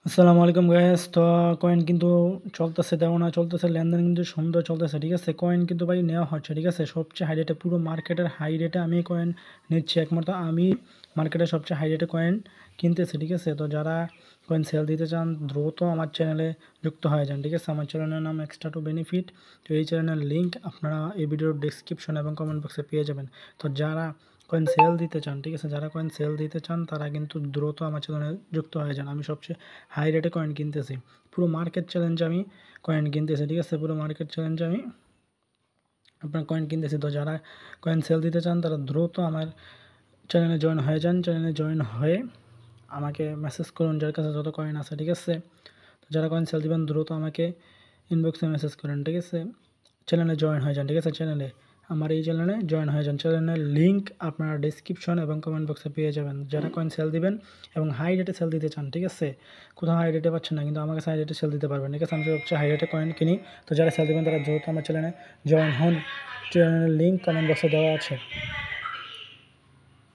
আসসালামু আলাইকুম গাইস। তো কয়েন কিন্তু চলতেছে, দেওয়া না চলতেছে, লেনদেন কিন্তু সুন্দর চলতেছে। ঠিক আছে, কয়েন কিন্তু ভাই নেওয়া হচ্ছে। ঠিক আছে, সবচেয়ে হাই রেটে, পুরো মার্কেটের হাই রেটে আমি কয়েন নিচ্ছি। একমাত্র আমি মার্কেটের সবচেয়ে হাই রেটে কয়েন কিনতেছি। ঠিক আছে, তো যারা কয়েন সেল দিতে চান দ্রুত আমার চ্যানেলে যুক্ত হয়ে যান। ঠিক আছে, আমার চ্যানেলের নাম এক্সট্রা টু বেনিফিট। তো এই চ্যানেলের লিঙ্ক আপনারা এই ভিডিওর ডিসক্রিপশন এবং কমেন্ট বক্সে পেয়ে যাবেন। তো যারা কয়েন সেল দিতে চান, ঠিক আছে, যারা কয়েন সেল দিতে চান তারা কিন্তু দ্রুত আমার চ্যানেলে যুক্ত হয়ে যান। আমি সবচেয়ে হাই রেটে কয়েন কিনতেছি, পুরো মার্কেট চ্যালেঞ্জ আমি কয়েন কিনতেছি। ঠিক আছে, পুরো মার্কেট চ্যালেঞ্জ আমি আপনার কয়েন কিনতেছি। তো যারা কয়েন সেল দিতে চান তারা দ্রুত আমার চ্যানেলে জয়েন হয়ে যান। চ্যানেলে জয়েন হয়ে আমাকে মেসেজ করুন যার কাছে যত কয়েন আছে। ঠিক আছে, তো যারা কয়েন সেল দিবেন দ্রুত আমাকে ইনবক্সে মেসেজ করেন। ঠিক আছে, চ্যানেলে জয়েন হয়ে যান। ঠিক আছে, চ্যানেলে আমার এই চ্যানেলে জয়েন হয়ে যান। চ্যানেলের লিঙ্ক আপনারা ডিসক্রিপশন এবং কমেন্ট বক্সে পেয়ে যাবেন। যারা কয়েন সেল দিবেন এবং হাই রেটে সেল দিতে চান, ঠিক আছে, কোথাও হাই রেটে পাচ্ছেন না কিন্তু আমার কাছে হাই রেটে সেল দিতে পারবেন। ঠিক আছে, আমি সবচেয়ে হাই রেটে কয়েন কিনি। তো যারা সেল দিবেন তারা দ্রুত আমার চ্যানেলে জয়েন হন। চ্যানেলের লিঙ্ক কমেন্ট বক্সে দেওয়া আছে।